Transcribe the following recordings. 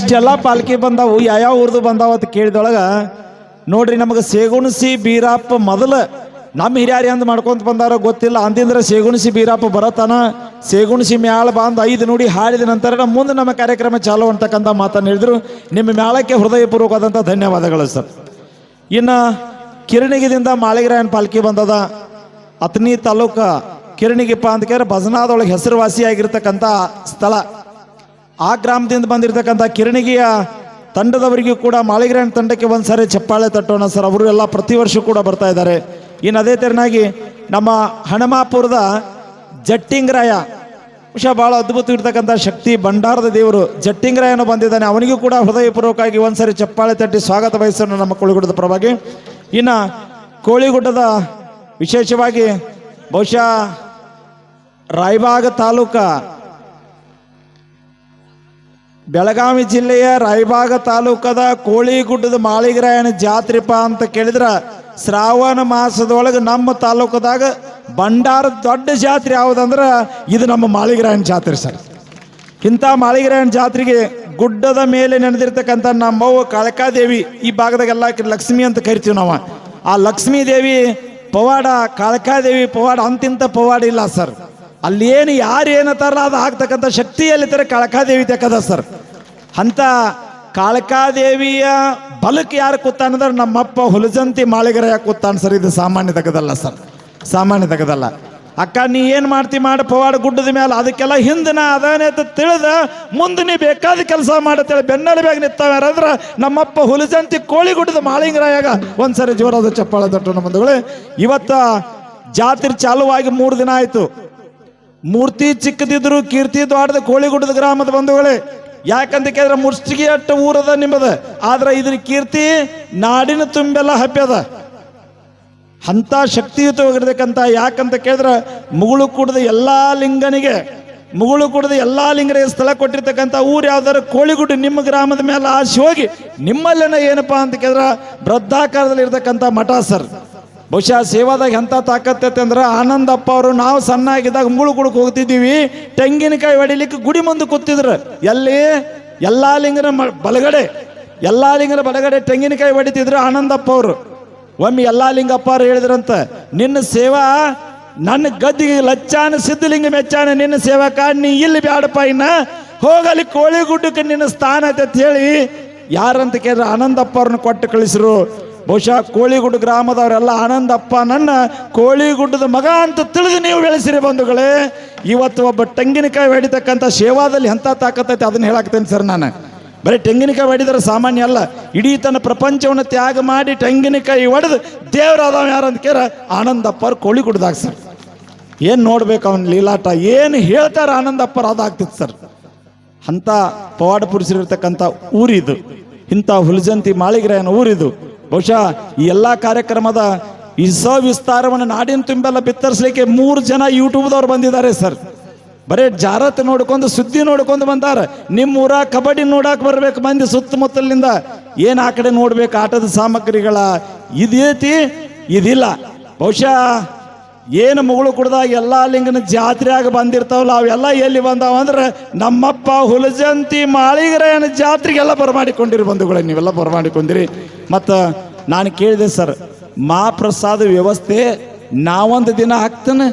ಇಷ್ಟೆಲ್ಲ ಪಾಲ್ಕಿ ಬಂದಾವು, ಯಾವ ಊರ್ದು ಬಂದಾವ ಅಂತ ಕೇಳಿದೊಳಗೆ ನೋಡ್ರಿ, ನಮಗೆ ಸೇಗುಣಸಿ ಬೀರಪ್ಪ ಮೊದಲು ನಮ್ಮ ಹಿರಿಯರು ಅಂದು ಮಾಡ್ಕೊಂತ ಬಂದಾರೋ ಗೊತ್ತಿಲ್ಲ. ಅಂದಿಂದ್ರೆ ಸೇಗುಣಸಿ ಬೀರಪ್ಪ ಬರತಾನ, ಸೇಗುಣಸಿ ಮ್ಯಾಳ ಬಂದು 5 ನುಡಿ ಹಾಡಿದ ನಂತರ ಮುಂದೆ ನಮ್ಮ ಕಾರ್ಯಕ್ರಮ ಚಾಲು ಅಂತಕ್ಕಂಥ ಮಾತನ್ನು ಹೇಳಿದ್ರು. ನಿಮ್ಮ ಮ್ಯಾಳಕ್ಕೆ ಹೃದಯಪೂರ್ವಕವಾದಂಥ ಧನ್ಯವಾದಗಳು ಸರ್. ಇನ್ನು ಕಿರಣಿಗಿದಿಂದ ಮಾಳಿಗರಾಯನ ಪಾಲ್ಕಿ ಬಂದದ. ಅತ್ನಿ ತಾಲೂಕು ಕಿರಣಿಗಿಪ್ಪ ಅಂತ ಕೇಳಿದ್ರೆ ಭಜನಾದೊಳಗೆ ಹೆಸರುವಾಸಿಯಾಗಿರ್ತಕ್ಕಂಥ ಸ್ಥಳ. ಆ ಗ್ರಾಮದಿಂದ ಬಂದಿರತಕ್ಕಂಥ ಕಿರಣಿಗಿಯ ತಂಡದವರಿಗೂ ಕೂಡ ಮಾಳಿಗರಾಯನ ತಂಡಕ್ಕೆ ಒಂದ್ಸಾರಿ ಚಪ್ಪಾಳೆ ತಟ್ಟೋಣ ಸರ್. ಅವರು ಎಲ್ಲ ಪ್ರತಿ ವರ್ಷ ಕೂಡ ಬರ್ತಾ ಇದ್ದಾರೆ. ಇನ್ನು ಅದೇ ತೆರನಾಗಿ ನಮ್ಮ ಹಣಮಾಪುರದ ಜಟ್ಟಿಂಗರಾಯ ಬಹುಶಃ ಭಾಳ ಅದ್ಭುತ ಇರ್ತಕ್ಕಂಥ ಶಕ್ತಿ ಭಂಡಾರದ ದೇವರು ಜಟ್ಟಿಂಗರಾಯನು ಬಂದಿದ್ದಾನೆ. ಅವನಿಗೂ ಕೂಡ ಹೃದಯಪೂರ್ವಕವಾಗಿ ಒಂದ್ಸರಿ ಚಪ್ಪಾಳೆ ತಟ್ಟಿ ಸ್ವಾಗತ ಬಯಸೋಣ ನಮ್ಮ ಕೋಳಿಗುಡ್ಡದ ಪರವಾಗಿ. ಇನ್ನು ಕೋಳಿಗುಡ್ಡದ ವಿಶೇಷವಾಗಿ ಬಹುಶಃ ರಾಯಬಾಗ ತಾಲೂಕ ಬೆಳಗಾವಿ ಜಿಲ್ಲೆಯ ರಾಯಬಾಗ ತಾಲೂಕದ ಕೋಳಿಗುಡ್ಡದ ಮಾಳಿಗರಾಯನ ಜಾತ್ರೆಪ ಅಂತ ಕೇಳಿದ್ರೆ ಶ್ರಾವಣ ಮಾಸದೊಳಗೆ ನಮ್ಮ ತಾಲೂಕದಾಗ ಭಂಡಾರದ ದೊಡ್ಡ ಜಾತ್ರೆ ಯಾವುದಂದ್ರೆ ಇದು ನಮ್ಮ ಮಾಳಿಗರಾಯನ ಜಾತ್ರೆ ಸರ್. ಇಂಥ ಮಾಳಿಗರಾಯನ ಜಾತ್ರೆಗೆ ಗುಡ್ಡದ ಮೇಲೆ ನೆನೆದಿರ್ತಕ್ಕಂಥ ನಮ್ಮವ್ವ ಕಾಳಕಾದೇವಿ, ಈ ಭಾಗದಾಗೆಲ್ಲ ಲಕ್ಷ್ಮಿ ಅಂತ ಕರಿತೀವಿ ನಾವು. ಆ ಲಕ್ಷ್ಮೀ ದೇವಿ ಪವಾಡ, ಕಾಳಕಾದೇವಿ ಪವಾಡ ಅಂತಿಂತ ಪವಾಡ ಇಲ್ಲ ಸರ್. ಅಲ್ಲಿ ಏನು ಯಾರು ಏನತ್ತಾರಲ್ಲ ಅದು ಆಗ್ತಕ್ಕಂಥ ಶಕ್ತಿ ಎಲ್ಲಿದ್ದಾರೆ ಕಾಳಕಾದೇವಿ ತೆಕ್ಕದ ಸರ್. ಅಂತ ಕಾಳಕಾದೇವಿಯ ಬಲಕ್ಕೆ ಯಾರು ಕೂತಾನಂದ್ರೆ ನಮ್ಮಪ್ಪ ಹುಲಜಂತಿ ಮಾಳಿಗರಾಯ ಕೂತಾನ ಸರ್. ಇದು ಸಾಮಾನ್ಯ ತಗದಲ್ಲ ಸರ್, ಸಾಮಾನ್ಯ ತಗದಲ್ಲ. ಅಕ್ಕ ನೀ ಏನು ಮಾಡ್ತಿ ಮಾಡ ಪವಾಡ ಗುಡ್ಡದ ಮೇಲೆ, ಅದಕ್ಕೆಲ್ಲ ಹಿಂದಿನ ಅದಾನೆ ಅಂತ ತಿಳಿದ ಮುಂದೆ ನೀ ಬೇಕಾದ ಕೆಲಸ ಮಾಡತ್ತೇಳಿ ಬೆನ್ನಲ್ಲಿ ಬೇಗ ನಿಂತಾವ್ಯಾರಂದ್ರೆ ನಮ್ಮಪ್ಪ ಹುಲಜಂತಿ ಕೋಳಿಗುಡ್ಡದ ಮಾಳಿಗರಾಯಾಗ ಒಂದ್ಸರಿ ಜೋರಾದ ಚಪ್ಪಾಳೆ ತಟ್ಟೋಣ ಬಂಧುಗಳೇ. ಇವತ್ತ ಜಾತ್ರೆ ಚಾಲುವಾಗಿ 3 ದಿನ ಆಯಿತು. ಮೂರ್ತಿ ಚಿಕ್ಕದಿದ್ರು ಕೀರ್ತಿ ದೊಡ್ಡದ ಕೋಳಿಗುಡ್ಡದ ಗ್ರಾಮದ ಬಂಧುಗಳೇ. ಯಾಕಂತ ಕೇಳಿದ್ರೆ ಮುಷ್ಟಿಗೆ ಅಟ್ಟ ಊರದ ನಿಮ್ಮದ, ಆದ್ರೆ ಇದ್ರ ಕೀರ್ತಿ ನಾಡಿನ ತುಂಬೆಲ್ಲ ಹಬ್ಬ್ಯದ. ಅಂತ ಶಕ್ತಿಯುತವಾಗಿರ್ತಕ್ಕಂಥ ಯಾಕಂತ ಕೇಳಿದ್ರೆ ಮುಗುಳು ಕೂಡದ ಎಲ್ಲಾ ಲಿಂಗನಿಗೆ, ಮುಗುಳು ಕೂಡದ ಎಲ್ಲಾ ಲಿಂಗರಿಗೆ ಸ್ಥಳ ಕೊಟ್ಟಿರ್ತಕ್ಕಂಥ ಊರು ಯಾವ್ದಾರು ಕೋಳಿಗುಡ್ಡು ನಿಮ್ಮ ಗ್ರಾಮದ ಮೇಲೆ ಆಶೆ ಹೋಗಿ ನಿಮ್ಮಲ್ಲೇನ ಏನಪ್ಪಾ ಅಂತ ಕೇಳಿದ್ರೆ ಬೃಹದಾಕಾರದಲ್ಲಿ ಇರ್ತಕ್ಕಂಥ ಮಠ ಸರ್. ಬಹುಶಃ ಸೇವಾದಾಗ ಎಂಥ ತಾಕತ್ತೈತೆ ಅಂದ್ರೆ ಆನಂದಪ್ಪ ಅವರು ನಾವು ಸಣ್ಣಾಗಿದ್ದಾಗ ಮುಗುಳು ಕುಡಕ್ಕೆ ಹೋಗ್ತಿದ್ದೀವಿ, ತೆಂಗಿನಕಾಯಿ ಹೊಡಿಲಿಕ್ಕೆ ಗುಡಿ ಮುಂದೆ ಕೂತಿದ್ರು. ಎಲ್ಲಿ ಎಲ್ಲಾ ಲಿಂಗನ ಬಲಗಡೆ, ಎಲ್ಲಾ ಲಿಂಗನ ಬಲಗಡೆ ತೆಂಗಿನಕಾಯಿ ಹೊಡಿತಿದ್ರು ಆನಂದಪ್ಪ ಅವರು. ಒಮ್ಮೆ ಎಲ್ಲಾ ಲಿಂಗಪ್ಪ ಅವ್ರು ಹೇಳಿದ್ರಂತ, ನಿನ್ನ ಸೇವಾ ನನ್ನ ಗದ್ದಿಗೆ ಲಚ್ಚಾನ ಸಿದ್ಧಲಿಂಗ ಮೆಚ್ಚಾನ, ನಿನ್ನ ಸೇವಕ ನೀ ಇಲ್ಲಿ ಬ್ಯಾಡಪ್ಪ, ಇನ್ನ ಹೋಗಲಿ ಕೋಳಿಗುಡ್ಡಕ್ಕೆ ನಿನ್ನ ಸ್ಥಾನ ಅಂತ ಹೇಳಿ ಯಾರಂತ ಕೇಳಿದ್ರೆ ಆನಂದಪ್ಪ ಅವ್ರನ್ನ ಕೊಟ್ಟು ಕಳಿಸ್ರು. ಬಹುಶಃ ಕೋಳಿಗುಡ್ಡ ಗ್ರಾಮದವರೆಲ್ಲ ಆನಂದಪ್ಪ ನನ್ನ ಕೋಳಿಗುಡ್ಡದ ಮಗ ಅಂತ ತಿಳಿದು ನೀವು ಬೆಳೆಸಿರಿ ಬಂಧುಗಳೇ. ಇವತ್ತು ಒಬ್ಬ ತೆಂಗಿನಕಾಯಿ ಹೊಡಿತಕ್ಕಂಥ ಸೇವಾದಲ್ಲಿ ಎಂಥ ತಾಕತ್ತೈತೆ ಅದನ್ನ ಹೇಳಾಕ್ತೇನೆ ಸರ್. ನಾನು ಬರೀ ತೆಂಗಿನಕಾಯಿ ಹೊಡಿದ್ರೆ ಸಾಮಾನ್ಯ ಅಲ್ಲ, ಇಡೀ ತನ್ನ ಪ್ರಪಂಚವನ್ನು ತ್ಯಾಗ ಮಾಡಿ ತೆಂಗಿನಕಾಯಿ ಹೊಡೆದು ದೇವರಾದವ ಯಾರಂತ ಕೇಳ ಆನಂದಪ್ಪ ಅವ್ರು ಕೋಳಿಗುಡ್ಡದಾಗ ಸರ್. ಏನು ನೋಡ್ಬೇಕು ಅವನ ಲೀಲಾಟ, ಏನು ಹೇಳ್ತಾರೆ ಆನಂದಪ್ಪರು ಅದಾಗ್ತಿತ್ತು ಸರ್. ಅಂಥ ಪವಾಡ ಪುರುಷರಿರ್ತಕ್ಕಂಥ ಊರಿದು, ಇಂಥ ಹುಲಜಂತಿ ಮಾಳಿಗರಾಯನ ಊರಿದು. ಬಹುಶಃ ಈ ಎಲ್ಲ ಕಾರ್ಯಕ್ರಮದ ಈ ಸವಿಸ್ತಾರವನ್ನು ನಾಡಿನ ತುಂಬೆಲ್ಲ ಬಿತ್ತರಿಸಲಿಕ್ಕೆ 3 ಜನ ಯೂಟ್ಯೂಬ್ದವ್ರು ಬಂದಿದ್ದಾರೆ ಸರ್. ಬರೇ ಜಾರತ್ ನೋಡ್ಕೊಂಡು ಸುದ್ದಿ ನೋಡ್ಕೊಂಡು ಬಂದಾರ. ನಿಮ್ಮ ಊರ ಕಬಡ್ಡಿ ನೋಡಕ್ಕೆ ಬರ್ಬೇಕು ಮಂದಿ ಸುತ್ತಮುತ್ತಲಿಂದ. ಏನು ಆ ಕಡೆ ನೋಡ್ಬೇಕು ಆಟದ ಸಾಮಗ್ರಿಗಳ ಇದೈತಿ, ಇದಿಲ್ಲ. ಬಹುಶಃ ಏನು ಮುಗುಳು ಕುಡ್ದಾಗ ಎಲ್ಲ ಲಿಂಗನ ಜಾತ್ರೆಯಾಗ ಬಂದಿರ್ತಾವಲ್ಲ ಅವೆಲ್ಲ ಎಲ್ಲಿ ಬಂದಾವ ಅಂದ್ರೆ ನಮ್ಮಪ್ಪ ಹುಲಜಂತಿ ಮಾಳಿಗರಾಯನ ಜಾತ್ರೆಗೆಲ್ಲ ಬರಮಾಡಿಕೊಂಡಿರಿ ಬಂಧುಗಳೇ, ನೀವೆಲ್ಲ ಬರಮಾಡಿಕೊಂಡಿರಿ. ಮತ್ತು ನಾನು ಕೇಳಿದೆ ಸರ್, ಮಹಾಪ್ರಸಾದ ವ್ಯವಸ್ಥೆ ನಾವೊಂದು ದಿನ ಹಾಕ್ತೇನೆ,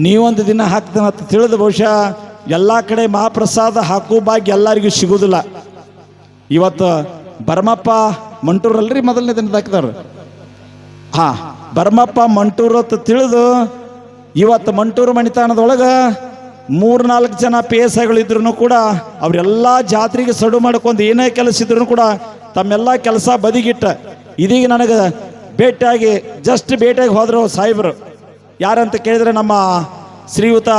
ನೀವೊಂದು ದಿನ ಹಾಕ್ತೇನೆ ಅಂತ ತಿಳಿದು ಬಹುಶಃ ಎಲ್ಲ ಕಡೆ ಮಹಾಪ್ರಸಾದ ಹಾಕೋ ಭಾಗ್ಯ ಎಲ್ಲರಿಗೂ ಸಿಗೋದಿಲ್ಲ. ಇವತ್ತು ಭರಮಪ್ಪ ಮಂಟೂರಲ್ರಿ ಮೊದಲನೇ ದಿನದ ಹಾಕಿದವ್ರು. ಹಾಂ, ಭರಮಪ್ಪ ಮಂಟೂರು ಅಂತ ತಿಳಿದು ಇವತ್ತು ಮಂಟೂರು ಮಣಿತಾಣದೊಳಗೆ 3-4 ಜನ PSIಗಳಿದ್ರು ಕೂಡ ಅವರೆಲ್ಲ ಜಾತ್ರೆಗೆ ಸಡು ಮಾಡ್ಕೊಂಡು ಏನೇ ಕೆಲಸ ಇದ್ರು ಕೂಡ ತಮ್ಮೆಲ್ಲ ಕೆಲಸ ಬದಿಗಿಟ್ಟ ಇದೀಗ ನನಗೆ ಭೇಟಿಯಾಗಿ ಭೇಟಿಯಾಗಿ ಹೋದ್ರು ಸಾಹೇಬರು. ಯಾರಂತ ಕೇಳಿದ್ರೆ ನಮ್ಮ ಶ್ರೀಯುತ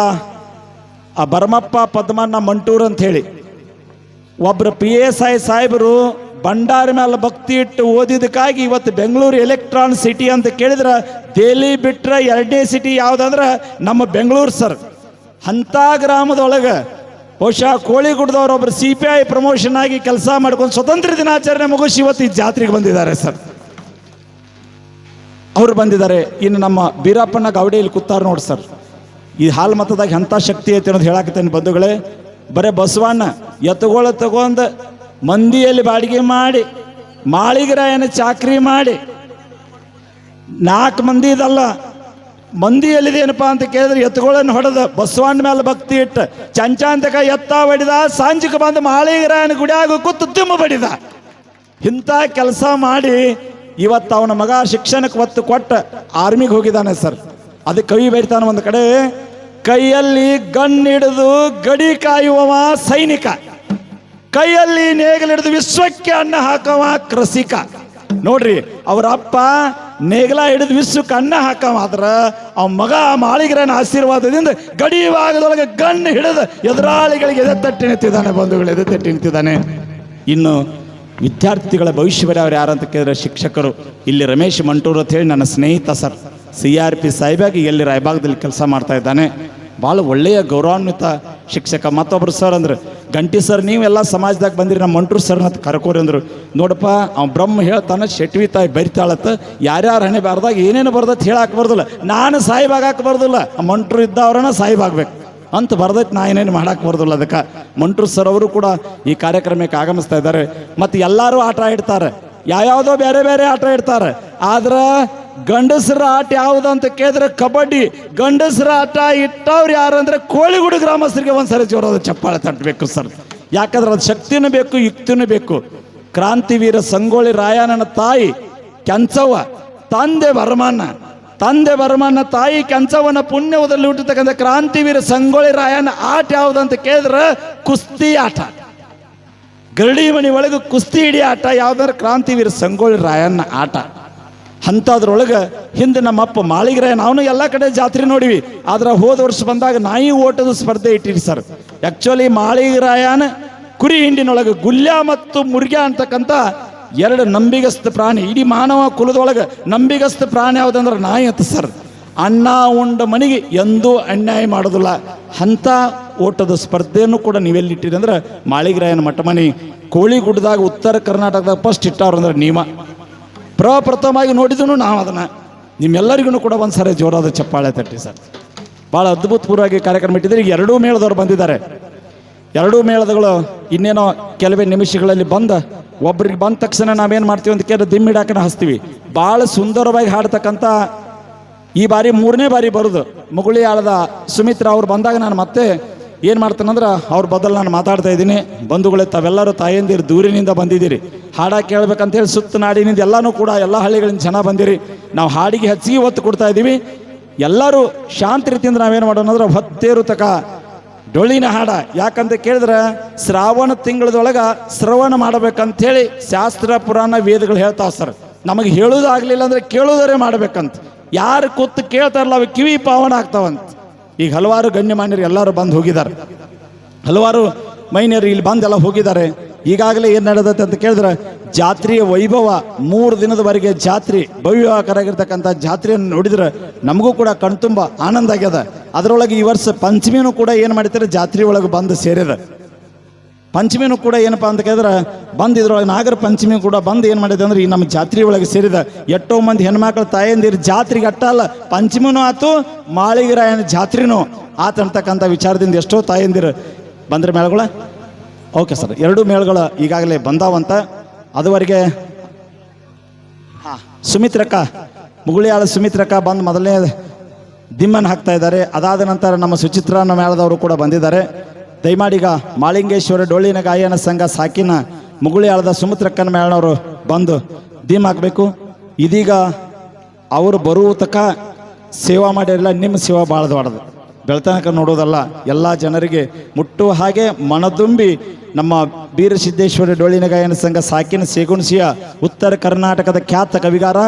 ಭರಮಪ್ಪ ಪದ್ಮಣ್ಣ ಮಂಟೂರು ಅಂತ ಹೇಳಿ ಒಬ್ಬರು PSI ಸಾಹೇಬರು ಭಂಡಾರ ಮೇಲೆ ಭಕ್ತಿ ಇಟ್ಟು ಓದಿದಕ್ಕಾಗಿ ಇವತ್ತು ಬೆಂಗಳೂರು ಎಲೆಕ್ಟ್ರಾನ್ ಸಿಟಿ ಅಂತ ಕೇಳಿದ್ರೆ ದೆಹಲಿ ಬಿಟ್ಟರೆ 2ನೇ ಸಿಟಿ ಯಾವುದಂದ್ರೆ ನಮ್ಮ ಬೆಂಗಳೂರು ಸರ್. ಅಂಥ ಗ್ರಾಮದೊಳಗೆ ಬಹುಶಃ ಕೋಳಿಗುಡ್ದವ್ರೊಬ್ಬರು CPI ಪ್ರಮೋಷನ್ ಆಗಿ ಕೆಲಸ ಮಾಡ್ಕೊಂಡು ಸ್ವತಂತ್ರ ದಿನಾಚರಣೆ ಮುಗಿಸಿ ಇವತ್ತು ಈ ಜಾತ್ರೆಗೆ ಬಂದಿದ್ದಾರೆ ಸರ್. ಅವರು ಬಂದಿದ್ದಾರೆ. ಇನ್ನು ನಮ್ಮ ಬೀರಪ್ಪನ ಗೌಡೆಯಲ್ಲಿ ಕೂತಾರ ನೋಡಿ ಸರ್. ಈ ಹಾಲು ಮತದಾಗ ಎಂಥ ಶಕ್ತಿ ಐತೆ ಅನ್ನೋದು ಹೇಳಾಕತ್ತೇನೆ ಬಂಧುಗಳೇ. ಬರೇ ಬಸವಣ್ಣ ಎತ್ತುಗಳು ತಗೊಂಡು ಮಂದಿಯಲ್ಲಿ ಬಾಡಿಗೆ ಮಾಡಿ ಮಾಳಿಗರಾಯನ ಚಾಕ್ರಿ ಮಾಡಿ 4 ಮಂದಿ ಇದಲ್ಲ ಮಂದಿಯಲ್ಲಿದೇನಪ್ಪ ಅಂತ ಕೇಳಿದ್ರೆ ಎತ್ತುಗಳನ್ನು ಹೊಡೆದ ಬಸವಣ್ಣ ಮೇಲೆ ಭಕ್ತಿ ಇಟ್ಟು ಚಂಚಾಂತಕ ಎತ್ತ ಬಡಿದ ಸಾಂಜಿಗೆ ಬಂದು ಮಾಳಿಗರಾಯನ ಗುಡಿಯಾಗ ಕೂತು ತುಂಬ ಬಡಿದ. ಇಂಥ ಕೆಲಸ ಮಾಡಿ ಇವತ್ತು ಅವನ ಮಗ ಶಿಕ್ಷಣಕ್ಕೆ ಒತ್ತು ಕೊಟ್ಟು ಆರ್ಮಿಗೆ ಹೋಗಿದ್ದಾನೆ ಸರ್. ಅದಕ್ಕೆ ಕವಿ ಬೈತಾನೆ ಒಂದು ಕಡೆ, ಕೈಯಲ್ಲಿ ಗನ್ ಹಿಡಿದು ಗಡಿ ಕಾಯುವವ ಸೈನಿಕ, ಕೈಯಲ್ಲಿ ನೇಗಲಿಡಿದು ವಿಶ್ವಕ್ಕೆ ಅನ್ನ ಹಾಕವ ಕೃಷಿಕ. ನೋಡ್ರಿ, ಅವರ ಅಪ್ಪ ನೇಗಲ ಹಿಡಿದು ವಿಶ್ವಕ್ಕೆ ಅನ್ನ ಹಾಕವ, ಆದ್ರ ಅವ ಮಗ ಮಾಳಿಗರಾಯನ ಆಶೀರ್ವಾದದಿಂದ ಗಡಿ ಭಾಗದೊಳಗೆ ಗನ್ ಹಿಡಿದು ಎದುರಾಳಿಗಳಿಗೆ ಎದೆತಟ್ಟಿ ನಿಂತಿದ್ದಾನೆ. ಬಂಧುಗಳು, ಎದೆತಟ್ಟಿ ನಿಂತಿದ್ದಾನೆ. ಇನ್ನು ವಿದ್ಯಾರ್ಥಿಗಳ ಭವಿಷ್ಯ ಅವ್ರು ಯಾರಂತ ಕೇಳಿದ್ರೆ ಶಿಕ್ಷಕರು. ಇಲ್ಲಿ ರಮೇಶ್ ಮಂಟೂರ್ ಅಂತ ಹೇಳಿ ನನ್ನ ಸ್ನೇಹಿತ ಸರ್, CRP ಸಾಹೇಬಾಗಿ ಎಲ್ಲಿ ರಾಯಬಾಗದಲ್ಲಿ ಕೆಲಸ ಮಾಡ್ತಾ ಇದ್ದಾನೆ. ಭಾಳ ಒಳ್ಳೆಯ ಗೌರವಾನ್ವಿತ ಶಿಕ್ಷಕ. ಮತ್ತೊಬ್ರು ಸರ್ ಅಂದ್ರೆ, ಗಂಟಿ ಸರ್ ನೀವೆಲ್ಲ ಸಮಾಜದಾಗ ಬಂದಿರಿ, ನಮ್ಮ ಮಂಟೂರು ಸರ್ ಅಂತ ಕರ್ಕೋರಿ ಅಂದರು. ನೋಡಪ್ಪ, ಅವ್ನು ಬ್ರಹ್ಮ ಹೇಳ್ತಾನೆ, ಶೆಟ್ವಿ ತಾಯಿ ಬರಿತಾಳತ್ತ, ಯಾರ್ಯಾರು ಹಣೆ ಬಾರ್ದಾಗ ಏನೇನು ಬರ್ದತ್ ಹೇಳಕ್ಕೆ ಬರ್ದಿಲ್ಲ, ನಾನು ಸಾಯಿಬಾಗಕ್ಕೆ ಬರ್ದಿಲ್ಲ, ಮಂಟೂರು ಇದ್ದವ್ರನ್ನ ಸಾಯಿಬಾಗಬೇಕು ಅಂತ ಬರ್ದೈತೆ, ನಾ ಏನೇನು ಮಾಡಕ್ಕೆ ಬರ್ದಿಲ್ಲ. ಅದಕ್ಕೆ ಮಂಟೂರು ಸರ್ ಅವರು ಕೂಡ ಈ ಕಾರ್ಯಕ್ರಮಕ್ಕೆ ಆಗಮಿಸ್ತಾ ಇದ್ದಾರೆ. ಮತ್ತು ಎಲ್ಲರೂ ಆಟ ಇಡ್ತಾರೆ, ಯಾವ್ಯಾವುದೋ ಬೇರೆ ಬೇರೆ ಆಟ ಇಡ್ತಾರೆ. ಆದ್ರೆ ಗಂಡಸರ ಆಟ ಯಾವುದು ಅಂತ ಕೇಳಿದ್ರೆ ಕಬಡ್ಡಿ. ಗಂಡಸರ ಆಟ ಇಟ್ಟವ್ರು ಯಾರು ಅಂದರೆ ಕೋಳಿಗುಡು ಗ್ರಾಮಸ್ಥರಿಗೆ ಒಂದ್ಸರಿ ಜೋರಾದ ಚಪ್ಪಾಳೆ ತಟ್ಟಬೇಕು ಸರ್. ಯಾಕಂದ್ರೆ ಅದು ಶಕ್ತಿನೂ ಬೇಕು, ಯುಕ್ತಿನೂ ಬೇಕು. ಕ್ರಾಂತಿವೀರ ಸಂಗೊಳ್ಳಿ ರಾಯಣ್ಣನ ತಾಯಿ ಕೆಂಚವ್ವ, ತಂದೆ ಭರಮಣ್ಣ ತಾಯಿ ಕೆಂಚವ್ವನ ಪುಣ್ಯದಲ್ಲಿ ಹುಟ್ಟತಕ್ಕಂಥ ಕ್ರಾಂತಿವೀರ ಸಂಗೊಳ್ಳಿ ರಾಯಣ್ಣ ಆಟ ಯಾವುದಂತ ಕೇಳಿದ್ರೆ ಕುಸ್ತಿ ಆಟ. ಗರಡಿ ಮಣಿ ಒಳಗೆ ಕುಸ್ತಿ ಹಿಡಿ ಆಟ ಯಾವ್ದಾದ್ರು ಕ್ರಾಂತಿವೀರ ಸಂಗೊಳ್ಳಿ ರಾಯಣ್ಣ ಆಟ. ಅಂಥದ್ರೊಳಗೆ ಹಿಂದೆ ನಮ್ಮಪ್ಪ ಮಾಳಿಗರಾಯ, ನಾವು ಎಲ್ಲ ಕಡೆ ಜಾತ್ರೆ ನೋಡಿವಿ, ಆದ್ರೆ ಹೋದ ವರ್ಷ ಬಂದಾಗ ನಾಯಿ ಓಟದ ಸ್ಪರ್ಧೆ ಇಟ್ಟಿರಿ ಸರ್. ಆ್ಯಕ್ಚುಲಿ ಮಾಳಿಗರಾಯನ ಕುರಿ ಹಿಂಡಿನೊಳಗೆ ಗುಲ್ಯ ಮತ್ತು ಮುರ್ಗ್ಯ ಅಂತಕ್ಕಂಥ 2 ನಂಬಿಗಸ್ತ ಪ್ರಾಣಿ. ಇಡೀ ಮಾನವ ಕುಲದೊಳಗೆ ನಂಬಿಗಸ್ತ ಪ್ರಾಣಿ ಯಾವುದಂದ್ರೆ ನಾಯಿ ಅಂತ ಸರ್. ಅನ್ನ ಉಂಡ ಮನೆಗೆ ಎಂದೂ ಅನ್ಯಾಯ ಮಾಡೋದಿಲ್ಲ. ಅಂಥ ಓಟದ ಸ್ಪರ್ಧೆಯನ್ನು ಕೂಡ ನೀವೆಲ್ಲಿಟ್ಟಿರಿ ಅಂದ್ರೆ ಮಾಳಿಗರಾಯನ ಮಠಮನಿ ಕೋಳಿಗುಡ್ಡದಾಗ ಉತ್ತರ ಕರ್ನಾಟಕದಾಗ ಫಸ್ಟ್ ಇಟ್ಟವ್ರು ಅಂದ್ರೆ ನೀವ. ಪ್ರಪ್ರಥಮವಾಗಿ ನೋಡಿದ್ರು ನಾವು ಅದನ್ನು. ನಿಮ್ಮೆಲ್ಲರಿಗೂ ಕೂಡ ಒಂದು ಸಾರಿ ಜೋರಾದ ಚಪ್ಪಾಳೆ ತಟ್ಟಿ ಸರ್. ಭಾಳ ಅದ್ಭುತಪೂರ್ವವಾಗಿ ಕಾರ್ಯಕ್ರಮ ಇಟ್ಟಿದ್ದಾರೆ. ಈಗ 2 ಮೇಳದವ್ರು ಬಂದಿದ್ದಾರೆ. 2 ಮೇಳದಗಳು ಇನ್ನೇನೋ ಕೆಲವೇ ನಿಮಿಷಗಳಲ್ಲಿ ಒಬ್ರಿಗೆ ಬಂದ ತಕ್ಷಣ ನಾವೇನು ಮಾಡ್ತೀವಿ ಅಂತ ಕೇಳಿದ್ರೆ ದಿಮ್ಮಿಡಾಕನ ಹಚ್ತೀವಿ. ಭಾಳ ಸುಂದರವಾಗಿ ಹಾಡ್ತಕ್ಕಂಥ ಈ ಬಾರಿ 3ನೇ ಬಾರಿ ಬರೋದು ಮುಗುಳಿ ಆಳದ ಸುಮಿತ್ರಾ ಅವ್ರು ಬಂದಾಗ ನಾನು ಮತ್ತೆ ಏನು ಮಾಡ್ತೇನೆಂದ್ರೆ ಅವ್ರ ಬದಲು ನಾನು ಮಾತಾಡ್ತಾ ಇದ್ದೀನಿ. ಬಂಧುಗಳೇ, ತಾವೆಲ್ಲರೂ ತಾಯಂದಿರು ದೂರಿನಿಂದ ಬಂದಿದ್ದೀರಿ, ಹಾಡ ಕೇಳ್ಬೇಕಂತೇಳಿ ಸುತ್ತ ನಾಡಿನಿಂದ ಎಲ್ಲನೂ ಕೂಡ ಎಲ್ಲ ಹಳ್ಳಿಗಳಿಂದ ಜನ ಬಂದಿರಿ. ನಾವು ಹಾಡಿಗೆ ಹೆಚ್ಚಿಗೆ ಒತ್ತು ಕೊಡ್ತಾ ಇದ್ದೀವಿ. ಎಲ್ಲರೂ ಶಾಂತ ರೀತಿಯಿಂದ ನಾವೇನು ಮಾಡೋಣ ಅಂದ್ರೆ ಹೊತ್ತೇರು ತಕ ಡೊಳ್ಳಿನ ಹಾಡ. ಯಾಕಂತ ಕೇಳಿದ್ರೆ ಶ್ರಾವಣ ತಿಂಗಳದೊಳಗೆ ಶ್ರವಣ ಮಾಡಬೇಕಂಥೇಳಿ ಶಾಸ್ತ್ರ ಪುರಾಣ ವೇದಗಳು ಹೇಳ್ತಾವೆ ಸರ್. ನಮಗೆ ಹೇಳೋದಾಗಲಿಲ್ಲ ಅಂದರೆ ಕೇಳೋದರೇ ಮಾಡ್ಬೇಕಂತ. ಯಾರು ಕೂತು ಕೇಳ್ತಾರಲ್ಲ ಅವು ಕಿವಿ ಪಾವನ ಆಗ್ತಾವಂತ. ಈಗ ಹಲವಾರು ಗಣ್ಯಮಾನ್ಯರು ಎಲ್ಲರೂ ಬಂದು ಹೋಗಿದ್ದಾರೆ, ಹಲವಾರು ಮೈನ್ಯರು ಇಲ್ಲಿ ಬಂದೆಲ್ಲ ಹೋಗಿದ್ದಾರೆ. ಈಗಾಗಲೇ ಏನು ನಡೆದತ್ತೆ ಅಂತ ಕೇಳಿದ್ರೆ ಜಾತ್ರೆಯ ವೈಭವ 3 ದಿನದವರೆಗೆ ಜಾತ್ರೆ ಭವ್ಯಕರಾಗಿರ್ತಕ್ಕಂಥ ಜಾತ್ರೆಯನ್ನು ನೋಡಿದ್ರೆ ನಮಗೂ ಕೂಡ ಕಣ್ತುಂಬ ಆನಂದ ಆಗ್ಯದ. ಅದರೊಳಗೆ ಈ ವರ್ಷ ಪಂಚಮಿನೂ ಕೂಡ ಏನು ಮಾಡಿದ್ದಾರೆ, ಜಾತ್ರೆ ಒಳಗೆ ಬಂದು ಸೇರಿದ. ಪಂಚಮಿನೂ ಕೂಡ ಏನಪ್ಪ ಅಂತ ಕೇಳಿದ್ರೆ ಇದ್ರೊಳಗೆ ನಾಗರ ಪಂಚಮಿ ಕೂಡ ಬಂದು ಏನು ಮಾಡಿದೆ ಅಂದ್ರೆ ಈ ನಮ್ಮ ಜಾತ್ರೆ ಒಳಗೆ ಸೇರಿದ. ಎಷ್ಟೋ ಮಂದಿ ಹೆಣ್ಮಕ್ಳು ತಾಯಂದಿರು ಜಾತ್ರೆಗೆ ಅಟ್ಟಲ್ಲ, ಪಂಚಮಿನೂ ಆಯ್ತು, ಮಾಳಿಗರಾಯನ ಜಾತ್ರೆನೂ ಆತ ಅಂತಕ್ಕಂಥ ವಿಚಾರದಿಂದ ಎಷ್ಟೋ ತಾಯಂದಿರು ಬಂದ್ರೆ ಮೇಳಗಳ. ಓಕೆ ಸರ್, 2 ಮೇಳಗಳು ಈಗಾಗಲೇ ಬಂದಾವಂತ. ಅದುವರೆಗೆ ಸುಮಿತ್ರಕ್ಕ, ಮುಗುಳಿಯಾಳ ಸುಮಿತ್ರಕ್ಕ ಬಂದು ಮೊದಲನೇ ದಿಮ್ಮನ್ನು ಹಾಕ್ತಾ ಇದ್ದಾರೆ. ಅದಾದ ನಂತರ ನಮ್ಮ ಸುಚಿತ್ರಾನ ಮೇಳದವರು ಕೂಡ ಬಂದಿದ್ದಾರೆ. ದಯಮಾಡಿಗ ಮಾಳಿಂಗೇಶ್ವರ ಡೊಳ್ಳಿನ ಗಾಯನ ಸಂಘ ಸಾಕಿನ ಮುಗುಳಿಯಾಳದ ಸುಮಿತ್ರಕ್ಕನ ಮೇಳನವರು ಬಂದು ದಿಮ್ ಹಾಕಬೇಕು. ಇದೀಗ ಅವರು ಬರುವ ತನಕ ಸೇವಾ ಮಾಡಿರಲಿಲ್ಲ, ನಿಮ್ಮ ಸೇವಾ ಭಾಳ ದೊಡ್ಡದು. ಬೆಳ್ತನಕ ನೋಡೋದಲ್ಲ, ಎಲ್ಲ ಜನರಿಗೆ ಮುಟ್ಟುವ ಹಾಗೆ ಮನದುಂಬಿ ನಮ್ಮ ಬೀರಸಿದ್ದೇಶ್ವರ ಡೊಳ್ಳಿನ ಗಾಯನ ಸಂಘ ಸಾಕಿನ ಸೇಗುಣಸಿಯ ಉತ್ತರ ಕರ್ನಾಟಕದ ಖ್ಯಾತ ಕವಿಗಾರ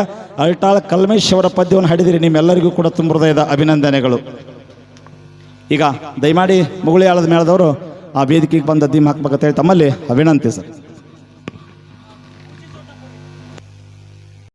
ಅಲ್ಟಾಳ ಕಲ್ಮೇಶ್ ಅವರ ಪದ್ಯವನ್ನು ಹಾಡಿದಿರಿ. ನಿಮ್ಮೆಲ್ಲರಿಗೂ ಕೂಡ ತುಂಬ ಹೃದಯದ ಅಭಿನಂದನೆಗಳು. ಈಗ ದಯಮಾಡಿ ಮುಗುಳಿಯಾಳದ ಮೇಳದವರು ಆ ವೇದಿಕೆಗೆ ಬಂದ ದಿಮ್ ಹಾಕ್ಬೇಕಂತೇಳಿ ತಮ್ಮಲ್ಲಿ ಅಭಿನಂತಿ ಸರ್.